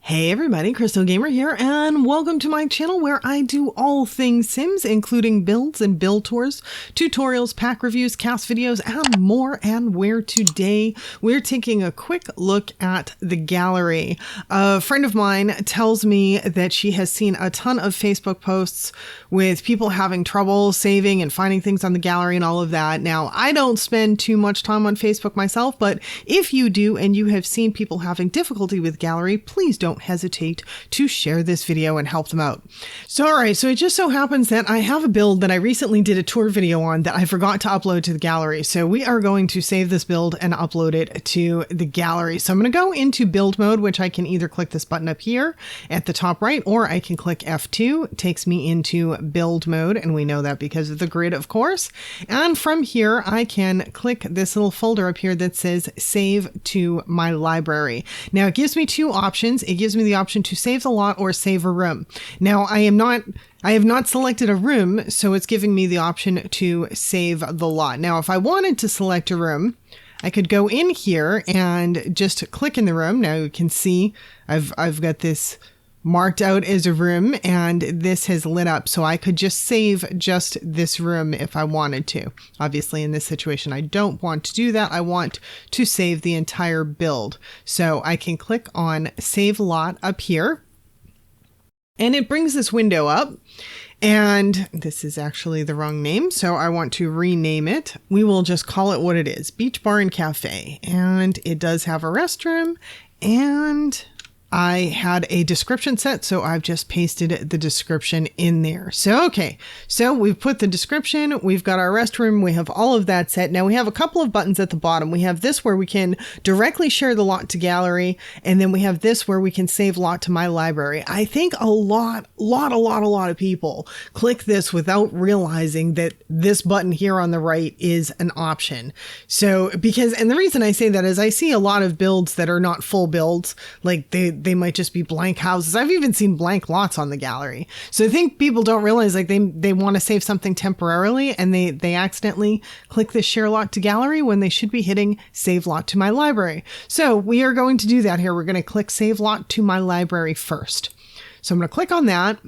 Hey everybody, Crystal Gamer here, and welcome to my channel where I do all things Sims, including builds and build tours, tutorials, pack reviews, cast videos, and more, and where today we're taking a quick look at the gallery. A friend of mine tells me that she has seen a ton of Facebook posts with people having trouble saving and finding things on the gallery and all of that. Now, I don't spend too much time on Facebook myself, but if you do and you have seen people having difficulty with gallery, please don't hesitate to share this video and help them out. So alright, so it just so happens that I have a build that I recently did a tour video on that I forgot to upload to the gallery. So we are going to save this build and upload it to the gallery. So I'm going to go into build mode, which I can either click this button up here at the top right, or I can click F2. It takes me into build mode, and we know that because of the grid, of course. And from here, I can click this little folder up here that says save to my library. Now it gives me two options. It gives me the option to save the lot or save a room. Now I have not selected a room, so it's giving me the option to save the lot. Now if I wanted to select a room, I could go in here and just click in the room. Now you can see I've got this marked out as a room and this has lit up, so I could just save just this room if I wanted to. Obviously in this situation I don't want to do that. I want to save the entire build, so I can click on save lot up here and it brings this window up. And this is actually the wrong name, so I want to rename it. We will just call it what it is, Beach Bar and Cafe. And it does have a restroom, and I had a description set, so I've just pasted the description in there. So, okay, so we've put the description, we've got our restroom, we have all of that set. Now we have a couple of buttons at the bottom. We have this where we can directly share the lot to gallery, and then we have this where we can save lot to my library. I think a lot of people click this without realizing that this button here on the right is an option. So, and the reason I say that is I see a lot of builds that are not full builds, like they might just be blank houses. I've even seen blank lots on the gallery. So I think people don't realize, like, they want to save something temporarily and they accidentally click the share lot to gallery when they should be hitting save lot to my library. So we are going to do that here. We're going to click save lot to my library first. So I'm going to click on that.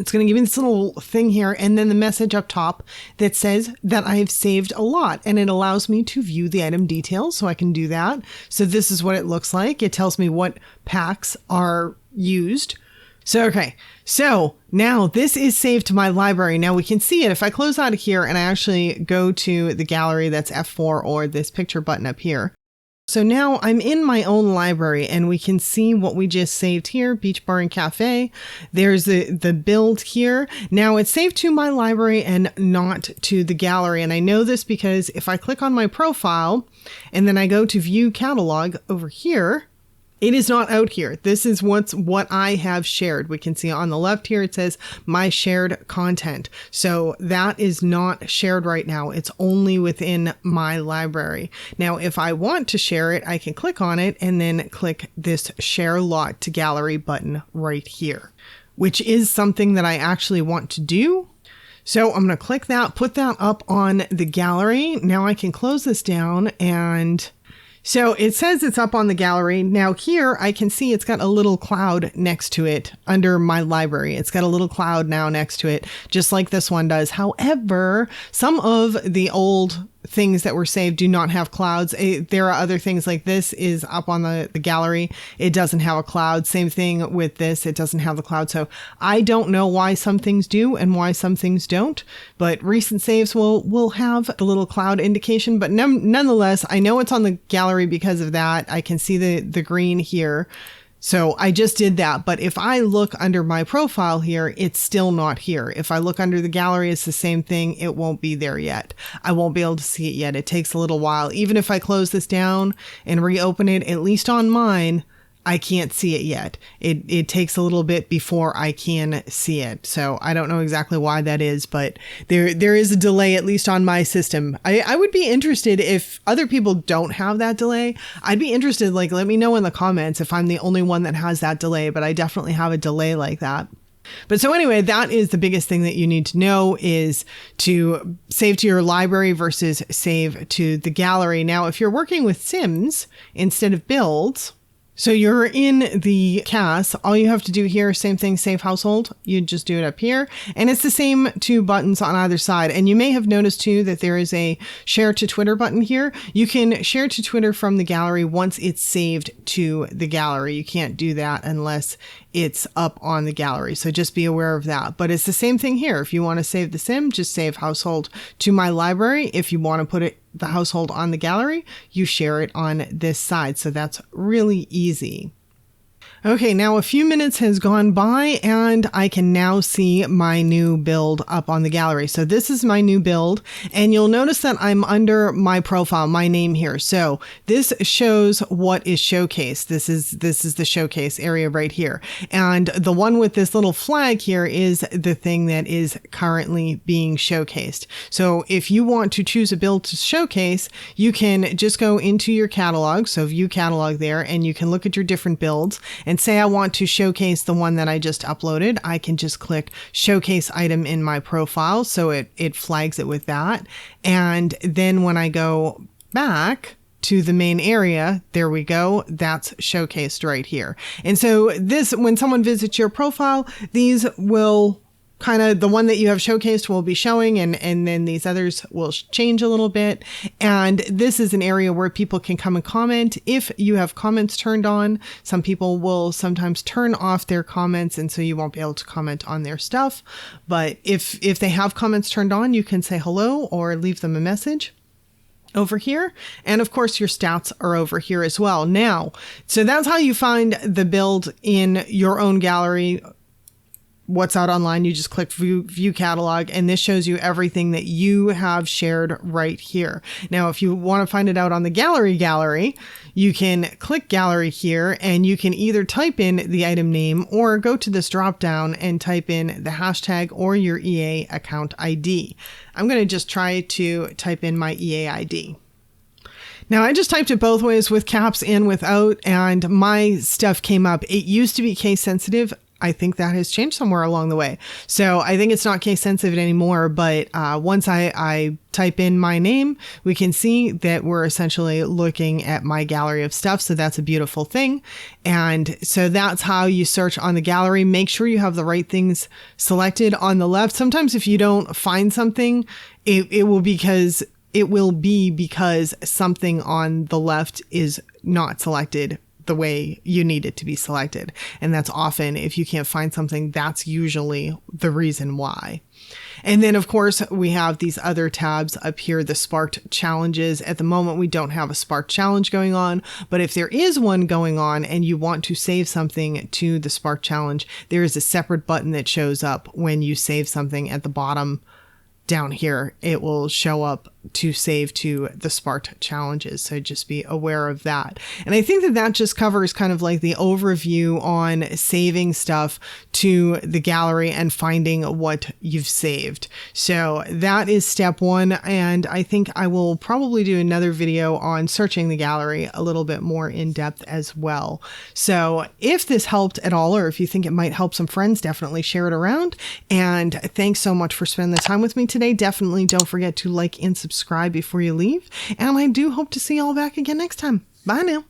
It's going to give me this little thing here and then the message up top that says that I've saved a lot, and it allows me to view the item details, so I can do that. So this is what it looks like. It tells me what packs are used. So, okay, so now this is saved to my library. Now we can see it if I close out of here and I actually go to the gallery, that's F4 or this picture button up here. So now I'm in my own library and we can see what we just saved here, Beach Bar and Cafe. There's the build here. Now it's saved to my library and not to the gallery. And I know this because if I click on my profile and then I go to view catalog over here, it is not out here. This is what I have shared. We can see on the left here, it says my shared content. So that is not shared right now. It's only within my library. Now, if I want to share it, I can click on it and then click this share lot to gallery button right here, which is something that I actually want to do. So I'm going to click that, put that up on the gallery. Now I can close this down, and so it says it's up on the gallery. Now here I can see it's got a little cloud next to it under my library. It's got a little cloud now next to it, just like this one does. However, some of the old things that were saved do not have clouds. There are other things, like this is up on the gallery. It doesn't have a cloud. Same thing with this. It doesn't have the cloud. So I don't know why some things do and why some things don't, but recent saves will have the little cloud indication. But nonetheless, I know it's on the gallery because of that. I can see the green here. So I just did that. But if I look under my profile here, it's still not here. If I look under the gallery, it's the same thing. It won't be there yet. I won't be able to see it yet. It takes a little while. Even if I close this down and reopen it, at least on mine, I can't see it yet. It takes a little bit before I can see it. So I don't know exactly why that is, but there is a delay, at least on my system. I would be interested if other people don't have that delay. I'd be interested, like, let me know in the comments if I'm the only one that has that delay, but I definitely have a delay like that. But so anyway, that is the biggest thing that you need to know, is to save to your library versus save to the gallery. Now, if you're working with Sims instead of builds, So you're in the CAS. All you have to do here, same thing, save household. You just do it up here. And it's the same two buttons on either side. And you may have noticed too that there is a share to Twitter button here. You can share to Twitter from the gallery once it's saved to the gallery. You can't do that unless it's up on the gallery. So just be aware of that. But it's the same thing here. If you want to save the sim, just save household to my library. If you want to put the household on the gallery, you share it on this side. So that's really easy. Okay, now a few minutes has gone by and I can now see my new build up on the gallery. So this is my new build, and you'll notice that I'm under my profile, my name here. So this shows what is showcased. This is the showcase area right here. And the one with this little flag here is the thing that is currently being showcased. So if you want to choose a build to showcase, you can just go into your catalog. So view catalog there, and you can look at your different builds. And say I want to showcase the one that I just uploaded, I can just click showcase item in my profile. So it flags it with that. And then when I go back to the main area, there we go. That's showcased right here. And so this, when someone visits your profile, these will kind of, the one that you have showcased will be showing, and then these others will change a little bit. And this is an area where people can come and comment. If you have comments turned on, some people will sometimes turn off their comments, and so you won't be able to comment on their stuff. But if they have comments turned on, you can say hello or leave them a message over here. And of course your stats are over here as well. Now, so that's how you find the build in your own gallery. What's out online, you just click view catalog, and this shows you everything that you have shared right here. Now, if you want to find it out on the gallery, you can click gallery here, and you can either type in the item name or go to this drop down and type in the hashtag or your EA account ID. I'm going to just try to type in my EA ID. Now, I just typed it both ways, with caps and without, and my stuff came up. It used to be case sensitive. I think that has changed somewhere along the way. So I think it's not case sensitive anymore, but once I type in my name, we can see that we're essentially looking at my gallery of stuff. So that's a beautiful thing. And so that's how you search on the gallery. Make sure you have the right things selected on the left. Sometimes if you don't find something, it will be because something on the left is not selected the way you need it to be selected. And that's often, if you can't find something, that's usually the reason why. And then of course we have these other tabs up here, the sparked challenges. At the moment, we don't have a sparked challenge going on, but if there is one going on and you want to save something to the sparked challenge, there is a separate button that shows up when you save something at the bottom down here. It will show up to save to the sparked challenges. So just be aware of that. And I think that just covers kind of like the overview on saving stuff to the gallery and finding what you've saved. So that is step one. And I think I will probably do another video on searching the gallery a little bit more in depth as well. So if this helped at all, or if you think it might help some friends, definitely share it around. And thanks so much for spending the time with me today. Definitely don't forget to like and subscribe before you leave. And I do hope to see you all back again next time. Bye now.